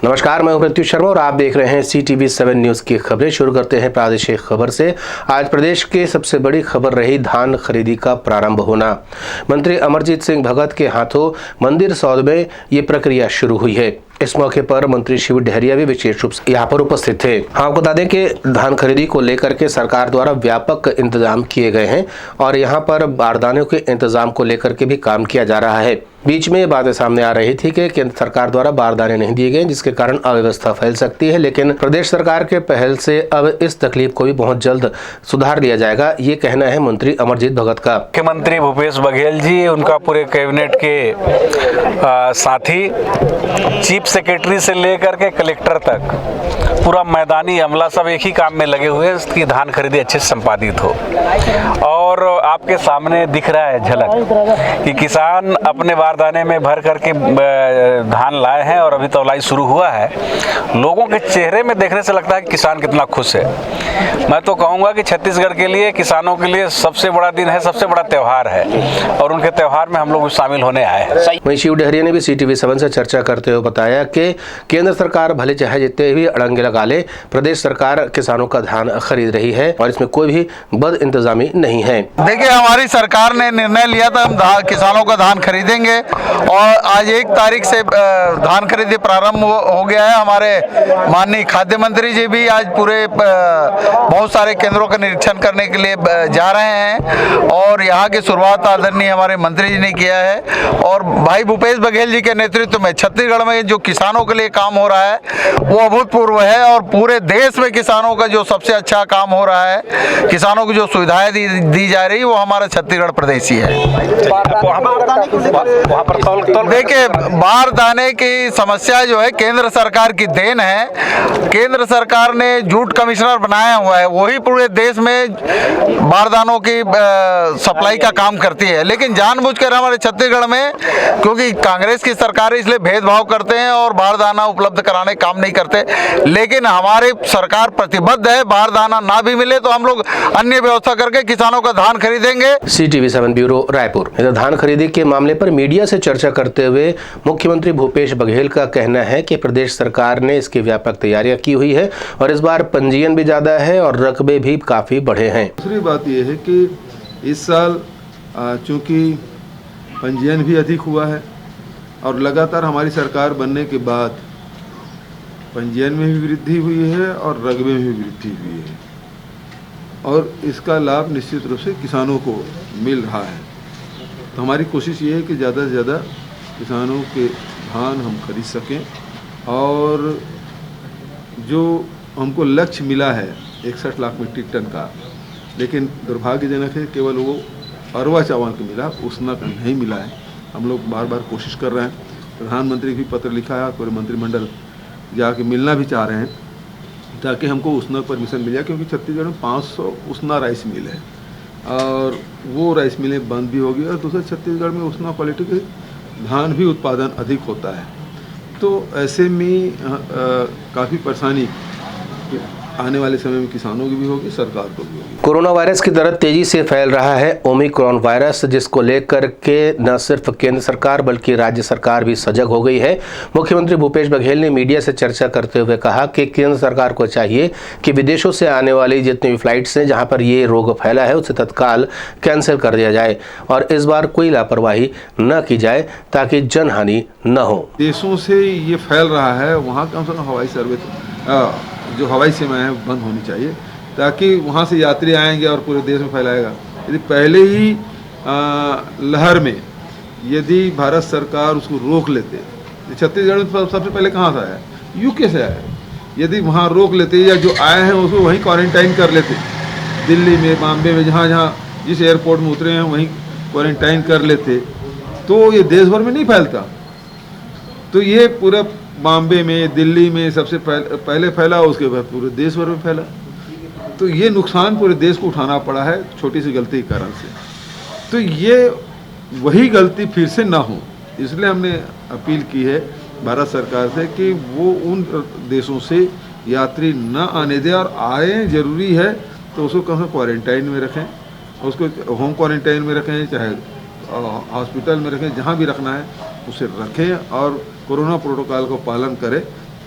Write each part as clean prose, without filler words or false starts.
नमस्कार, मैं हूं प्रत्युष शर्मा और आप देख रहे हैं CTV7 न्यूज की खबरें। शुरू करते हैं प्रादेशिक खबर से। आज प्रदेश की सबसे बड़ी खबर रही धान खरीदी का प्रारंभ होना। मंत्री अमरजीत सिंह भगत के हाथों मंदिर सौद में ये प्रक्रिया शुरू हुई है। इस मौके पर मंत्री शिव डहरिया भी विशेष रूप से यहाँ पर उपस्थित थे। हाँ, आपको बता दें कि धान खरीदी को लेकर के सरकार द्वारा व्यापक इंतजाम किए गए हैं और यहाँ पर बारदानों के इंतजाम को लेकर के भी काम किया जा रहा है। बीच में ये बातें सामने आ रही थी कि केंद्र सरकार द्वारा बारदाने नहीं दिए गए, जिसके कारण अव्यवस्था फैल सकती है, लेकिन प्रदेश सरकार के पहल से अब इस तकलीफ को भी बहुत जल्द सुधार लिया जाएगा। ये कहना है मंत्री अमरजीत भगत का। मुख्यमंत्री भूपेश बघेल जी, उनका पूरे कैबिनेट के साथी, चीफ सेक्रेटरी से लेकर के कलेक्टर तक पूरा मैदानी अमला सब एक ही काम में लगे हुए हैं कि धान खरीदी अच्छे से संपादित हो। और आपके सामने दिख रहा है झलक कि किसान अपने बारदाने में भर करके धान लाए हैं और अभी तौलाई शुरू हुआ है। लोगों के चेहरे में देखने से लगता है कि किसान कितना खुश है। मैं तो कहूँगा कि छत्तीसगढ़ के लिए, किसानों के लिए सबसे बड़ा दिन है, सबसे बड़ा त्यौहार है और उनके त्यौहार में हम लोग शामिल होने आए हैं। वहीं शिव डहरिया ने भी CTV7 से चर्चा करते हुए बताया कि केंद्र सरकार भले चाहे जितने भी अड़ंगे लगा ले, प्रदेश सरकार किसानों का धान खरीद रही है और इसमें कोई भी बद इंतजामी नहीं है। देखिए, हमारी सरकार ने निर्णय लिया था हम किसानों का धान खरीदेंगे और आज 1 तारीख से धान खरीदी प्रारंभ हो गया है। हमारे माननीय खाद्य मंत्री जी भी आज पूरे बहुत सारे केंद्रों का निरीक्षण करने के लिए जा रहे हैं और यहाँ की शुरुआत आदरणीय हमारे मंत्री जी ने किया है। और भाई भूपेश बघेल जी के नेतृत्व में छत्तीसगढ़ में जो किसानों के लिए काम हो रहा है वो अभूतपूर्व है और पूरे देश में किसानों का जो सबसे अच्छा काम हो रहा है, किसानों की जो सुविधाएं दी जा रही है, वो हमारा छत्तीसगढ़ प्रदेश ही है। देखिए, बारदाने की समस्या जो है केंद्र सरकार की देन है। केंद्र सरकार ने जूट कमिश्नर बनाया हुआ है, वही पूरे देश में बारदानों की सप्लाई का काम करती है। लेकिन जानबूझकर हमारे छत्तीसगढ़ में, क्योंकि कांग्रेस की सरकार इसलिए भेदभाव करते हैं और बारदाना उपलब्ध कराने काम नहीं करते। लेकिन हमारी सरकार प्रतिबद्ध है, बारदाना ना भी मिले तो हम लोग अन्य व्यवस्था करके किसानों का धान खरीदेंगे। CTV7 bureau Raipur. इधर धान खरीदी के मामले पर मीडिया से चर्चा करते हुए मुख्यमंत्री भूपेश बघेल का कहना है कि प्रदेश सरकार ने इसकी व्यापक तैयारियां की हुई है और इस बार पंजीयन भी ज्यादा है और रकबे भी काफी बढ़े हैं। दूसरी बात यह है कि इस साल चूंकि पंजीयन भी अधिक हुआ है और लगातार हमारी सरकार बनने के बाद पंजीयन में भी वृद्धि हुई है और रकबे में भी वृद्धि हुई है और इसका लाभ निश्चित रूप से किसानों को मिल रहा है। तो हमारी कोशिश ये है कि ज़्यादा से ज़्यादा किसानों के धान हम खरीद सकें और जो हमको लक्ष्य मिला है 61 लाख मीट्रिक टन का, लेकिन दुर्भाग्यजनक है केवल वो अरवा चावल का मिला, उसना का नहीं मिला है। हम लोग बार बार कोशिश कर रहे हैं, प्रधानमंत्री भी पत्र लिखा है, पूरे मंत्रिमंडल जाके मिलना भी चाह रहे हैं ताकि हमको उसना परमिशन मिल जाए, क्योंकि छत्तीसगढ़ में 500 उसना राइस मिल है और वो राइस मिलें बंद भी होगी और दूसरे छत्तीसगढ़ में उसना क्वालिटी के धान भी उत्पादन अधिक होता है। तो ऐसे में काफ़ी परेशानी आने वाले समय में किसानों की भी होगी, सरकार को भी होगी। कोरोना वायरस की तरह तेजी से फैल रहा है ओमिक्रॉन वायरस, जिसको लेकर के न सिर्फ केंद्र सरकार बल्कि राज्य सरकार भी सजग हो गई है। मुख्यमंत्री भूपेश बघेल ने मीडिया से चर्चा करते हुए कहा कि केंद्र सरकार को चाहिए कि विदेशों से आने वाली जितनी भी फ्लाइट्स हैं जहां पर ये रोग फैला है उसे तत्काल कैंसिल कर दिया जाए और इस बार कोई लापरवाही न की जाए ताकि जनहानि न हो। देशों से ये फैल रहा है, वहाँ कम से कम हवाई सर्विस जो हवाई सेवाएं हैं बंद होनी चाहिए ताकि वहाँ से यात्री आएंगे और पूरे देश में फैलाएगा। यदि पहले ही लहर में यदि भारत सरकार उसको रोक लेते, छत्तीसगढ़ में सबसे पहले कहाँ से आया, यूके से आया, यदि वहाँ रोक लेते या जो आए हैं उसको वहीं क्वारंटाइन कर लेते, दिल्ली में, बॉम्बे में, जहाँ जहाँ जिस एयरपोर्ट में उतरे हैं वहीं क्वारंटाइन कर लेते, तो ये देश भर में नहीं फैलता। तो ये पूरा बॉम्बे में, दिल्ली में सबसे पहले फैला, उसके बाद पूरे देश भर में फैला। तो ये नुकसान पूरे देश को उठाना पड़ा है छोटी सी गलती के कारण से। तो ये वही गलती फिर से ना हो, इसलिए हमने अपील की है भारत सरकार से कि वो उन देशों से यात्री न आने दें और आए जरूरी है तो उसको कम से कम क्वारंटाइन में रखें, उसको होम क्वारंटाइन में रखें, चाहे हॉस्पिटल में रखें, जहाँ भी रखना है उसे रखें और कोरोना प्रोटोकॉल को पालन करें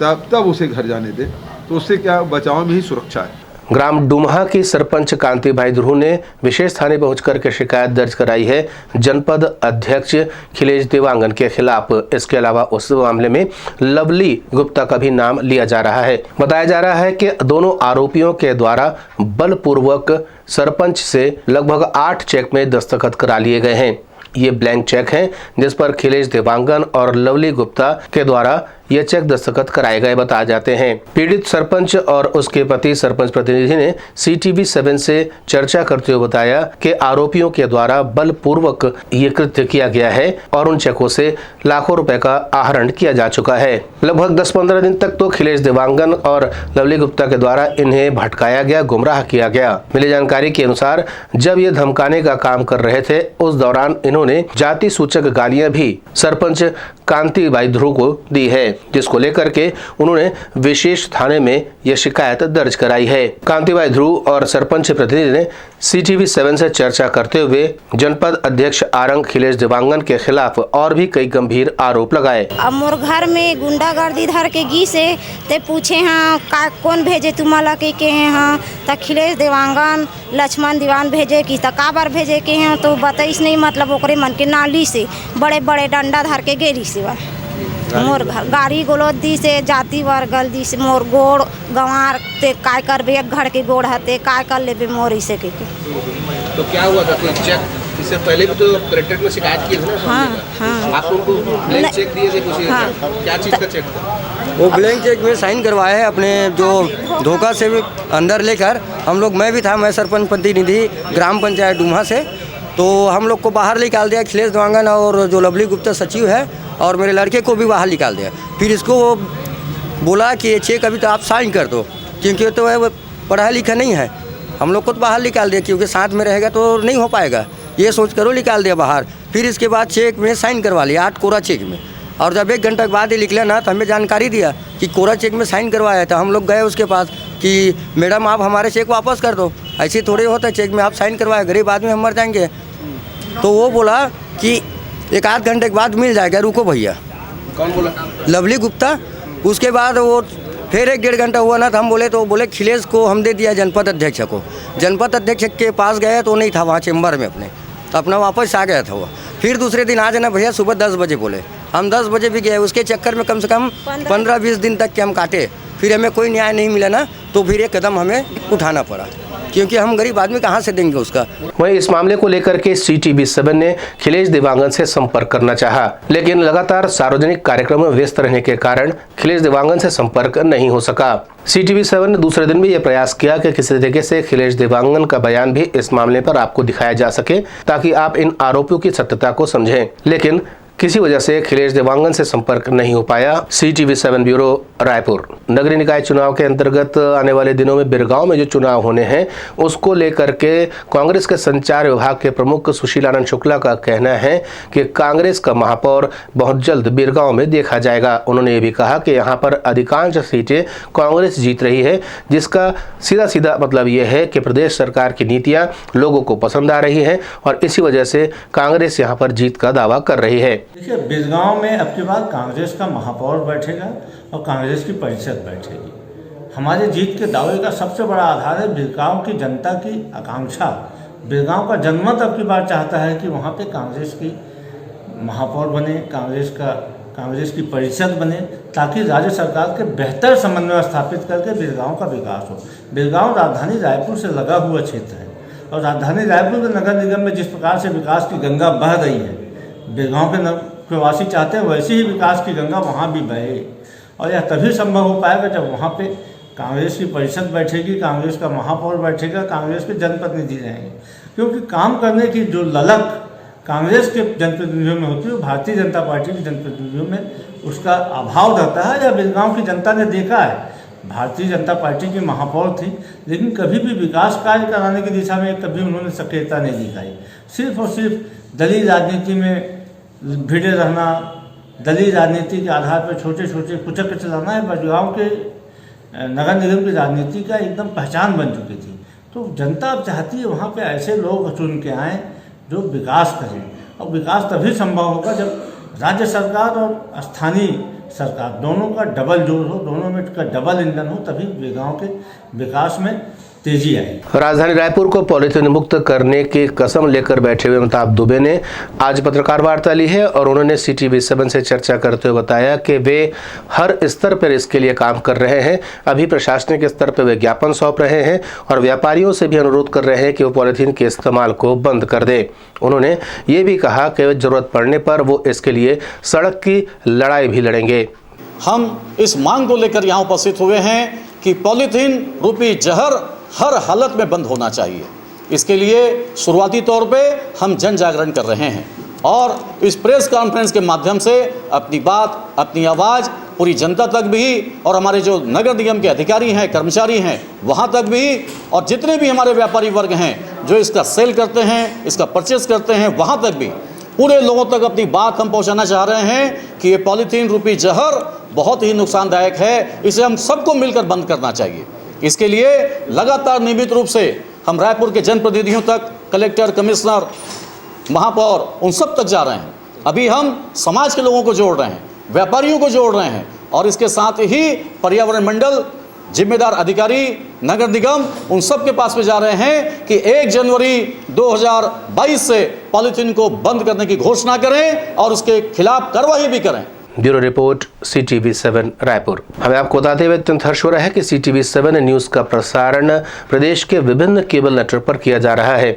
तब उसे घर जाने दें। तो उससे क्या बचाव में ही सुरक्षा है। ग्राम डुमहा की सरपंच कांतिभाई ध्रुव ने विशेष थाने पहुंचकर के शिकायत दर्ज कराई है जनपद अध्यक्ष खिलेश देवांगन के खिलाफ। इसके अलावा उस मामले में लवली गुप्ता का भी नाम लिया जा रहा है। बताया जा रहा है कि दोनों आरोपियों के द्वारा बलपूर्वक सरपंच से लगभग 8 चेक में दस्तखत करा लिए गए हैं। ये ब्लैंक चेक हैं जिस पर खिलेश देवांगन और लवली गुप्ता के द्वारा ये चेक दस्तखत कराए गए बताए जाते हैं। पीड़ित सरपंच और उसके पति सरपंच प्रतिनिधि ने CTV 7 से चर्चा करते हुए बताया कि आरोपियों के द्वारा बलपूर्वक ये कृत्य किया गया है और उन चेकों से लाखों रुपए का आहरण किया जा चुका है। लगभग 10-15 दिन तक तो खिलेश देवांगन और लवली गुप्ता के द्वारा इन्हें भटकाया गया, गुमराह किया गया। मिली जानकारी के अनुसार जब ये धमकाने का काम कर रहे थे उस दौरान इन्होंने जाति सूचक गालियां भी सरपंच कांतिभाई ध्रुव को दी है, जिसको लेकर के उन्होंने विशेष थाने में यह शिकायत दर्ज कराई है। कांतिभाई ध्रुव और सरपंच प्रतिनिधि ने CTV 7 से चर्चा करते हुए जनपद अध्यक्ष आरंग खिलेश देवांगन के खिलाफ और भी कई गंभीर आरोप लगाए। अब मोर घर में गुंडागर्दी धर के गी से ते पूछे हाँ का कौन भेजे तुम्हारा के हैं हाँ त खिलेश देवांगन लक्ष्मण दीवान भेजे कि त काबर भेजे के हैं तो बताइस नहीं। मतलब ओकरे मन के नाली से बड़े बड़े डंडा धर के गेरी से मोर गाड़ी गोलोद दी से जाति वर्गल दी से मोर गोड़ गंवार ते काय कर बे घर के गोड़ हते काय कर लेबे मोर इसे के। तो क्या हुआ था? कोई चेक इससे पहले भी तो कलेक्ट्रेट में शिकायत की थी ना? हाँ। आप उनको ब्लैंक चेक दिए थे कुछ? हाँ। क्या चीज का चेक था? वो ब्लैंक चेक में साइन करवाए हैं अपने जो धोखा से अंदर लेकर हम लोग, मैं भी था, मैं सरपंच प्रतिनिधि ग्राम पंचायत डुमहा से, तो हम लोग को बाहर निकाल दिया खिलेश देवांगन और जो लवली गुप्ता सचिव है और मेरे लड़के को भी बाहर निकाल दिया। फिर इसको वो बोला कि ये चेक अभी तो आप साइन कर दो क्योंकि तो वो पढ़ा लिखा नहीं है। हम लोग को तो बाहर निकाल दिया क्योंकि साथ में रहेगा तो नहीं हो पाएगा, ये सोच कर वो निकाल दिया बाहर। फिर इसके बाद चेक में साइन करवा लिया 8 कोरा चेक में। और जब 1 घंटे के बाद ये निकला ना तो हमें जानकारी दिया कि कोरा चेक में साइन करवाया था। हम लोग गए उसके पास कि मैडम आप हमारे चेक वापस कर दो, ऐसे थोड़े होता है, चेक में आप साइन करवाए, गरीब आदमी हम मर जाएंगे। तो वो बोला कि 1-8 घंटे के बाद मिल जाएगा, रुको भैया। कौन बोला? लवली गुप्ता। उसके बाद वो फिर 1-1.5 घंटा हुआ ना तो हम बोले, तो बोले खिलेश को हम दे दिया जनपद अध्यक्ष को। जनपद अध्यक्ष के पास गए तो नहीं था वहाँ चेम्बर में अपना वापस आ गया था वो। फिर दूसरे दिन आ जाना भैया सुबह 10 बजे बोले। हम 10 बजे भी गए, उसके चक्कर में कम से कम 15-20 दिन तक के हम काटे। फिर हमें कोई न्याय नहीं मिला ना तो फिर एक कदम हमें उठाना पड़ा क्योंकि हम गरीब आदमी कहाँ से देंगे उसका। वहीं इस मामले को लेकर के CTV 7 ने खिलेश देवांगन से संपर्क करना चाहा, लेकिन लगातार सार्वजनिक कार्यक्रम में व्यस्त रहने के कारण खिलेश देवांगन से संपर्क नहीं हो सका। CTV 7 ने दूसरे दिन भी यह प्रयास किया कि किसी तरीके से खिलेश देवांगन का बयान भी इस मामले पर आपको दिखाया जा सके ताकि आप इन आरोपियों की सत्यता को समझें, लेकिन किसी वजह से खिलेश देवांगन से संपर्क नहीं हो पाया। CTV 7 bureau Raipur. नगरीय निकाय चुनाव के अंतर्गत आने वाले दिनों में बिरगांव में जो चुनाव होने हैं उसको लेकर के कांग्रेस के संचार विभाग के प्रमुख सुशीलानंद शुक्ला का कहना है कि कांग्रेस का महापौर बहुत जल्द बिरगांव में देखा जाएगा। उन्होंने ये भी कहा कि यहाँ पर अधिकांश सीटें कांग्रेस जीत रही है, जिसका सीधा सीधा मतलब ये है कि प्रदेश सरकार की नीतियाँ लोगों को पसंद आ रही है और इसी वजह से कांग्रेस यहाँ पर जीत का दावा कर रही है। देखिए, बिरगांव में अब की बार कांग्रेस का महापौर बैठेगा और कांग्रेस की परिषद बैठेगी। हमारे जीत के दावे का सबसे बड़ा आधार है बिरगांव की जनता की आकांक्षा। बिरगांव का जनमत अब की बार चाहता है कि वहाँ पे कांग्रेस की महापौर बने, कांग्रेस की परिषद बने, ताकि राज्य सरकार के बेहतर समन्वय स्थापित करके बिरगांव का विकास हो। बिरगांव राजधानी रायपुर से लगा हुआ क्षेत्र है और राजधानी रायपुर के नगर निगम में जिस प्रकार से विकास की गंगा बह रही है, बिरगांव के वासी चाहते हैं वैसे ही विकास की गंगा वहाँ भी बहे। और यह तभी संभव हो पाएगा जब वहाँ पे कांग्रेस की परिषद बैठेगी, कांग्रेस का महापौर बैठेगा, कांग्रेस के जनप्रतिनिधि रहेंगे। क्योंकि काम करने की जो ललक कांग्रेस के जनप्रतिनिधियों में होती है, भारतीय जनता पार्टी के जनप्रतिनिधियों में उसका अभाव रहता है। या बिरगांव की जनता ने देखा है, भारतीय जनता पार्टी की महापौर थी लेकिन कभी भी विकास कार्य कराने की दिशा में कभी उन्होंने सक्रियता नहीं दिखाई। सिर्फ और सिर्फ दलीय राजनीति में भिड़े रहना, दलीय राजनीति के आधार पर छोटे छोटे कुचक्र चलाना है बिरगांव के नगर निगम की राजनीति का एकदम पहचान बन चुकी थी। तो जनता अब चाहती है वहाँ पे ऐसे लोग चुन के आएँ जो विकास करें, और विकास तभी संभव होगा जब राज्य सरकार और स्थानीय सरकार दोनों का डबल जोर हो, दोनों में का डबल ईंधन हो, तभी गांव के विकास में तेजी आएगी। राजधानी रायपुर को पॉलीथीन मुक्त करने की कसम लेकर बैठे हुए अमिताभ दुबे ने आज पत्रकार वार्ता ली है और उन्होंने CTV7 से चर्चा करते हुए बताया कि वे हर स्तर पर इसके लिए काम कर रहे हैं। अभी प्रशासनिक स्तर पर वे ज्ञापन सौंप रहे हैं और व्यापारियों से भी अनुरोध कर रहे हैं कि वो पॉलीथीन के इस्तेमाल को बंद कर दें। उन्होंने ये भी कहा कि जरूरत पड़ने पर वो इसके लिए सड़क की लड़ाई भी लड़ेंगे। हम इस मांग को लेकर यहाँ उपस्थित हुए हैं कि पॉलीथीन रूपी जहर हर हालत में बंद होना चाहिए। इसके लिए शुरुआती तौर पे हम जन जागरण कर रहे हैं और इस प्रेस कॉन्फ्रेंस के माध्यम से अपनी बात, अपनी आवाज़ पूरी जनता तक भी और हमारे जो नगर निगम के अधिकारी हैं, कर्मचारी हैं, वहाँ तक भी और जितने भी हमारे व्यापारी वर्ग हैं जो इसका सेल करते हैं, इसका परचेस करते हैं, वहाँ तक भी पूरे लोगों तक अपनी बात हम पहुंचाना चाह रहे हैं कि ये पॉलीथीन रूपी जहर बहुत ही नुकसानदायक है, इसे हम सबको मिलकर बंद करना चाहिए। इसके लिए लगातार नियमित रूप से हम रायपुर के जनप्रतिनिधियों तक, कलेक्टर, कमिश्नर, महापौर, उन सब तक जा रहे हैं। अभी हम समाज के लोगों को जोड़ रहे हैं, व्यापारियों को जोड़ रहे हैं और इसके साथ ही पर्यावरण मंडल, जिम्मेदार अधिकारी, नगर निगम, उन सब के पास में जा रहे हैं कि 1 जनवरी 2022 से पॉलीथीन को बंद करने की घोषणा करें और उसके खिलाफ कार्रवाई भी करें। Bureau report CTV7 Raipur. हमें आपको बताते हुए अत्यंत हर्ष हो रहा है कि CTV7 न्यूज़ का प्रसारण प्रदेश के विभिन्न केबल नेटवर्क पर किया जा रहा है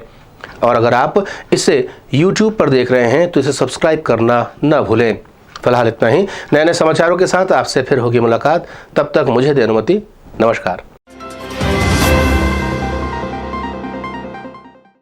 और अगर आप इसे YouTube पर देख रहे हैं तो इसे सब्सक्राइब करना न भूलें। फिलहाल इतना ही। नए नए समाचारों के साथ आपसे फिर होगी मुलाकात। तब तक मुझे दे अनुमति। नमस्कार।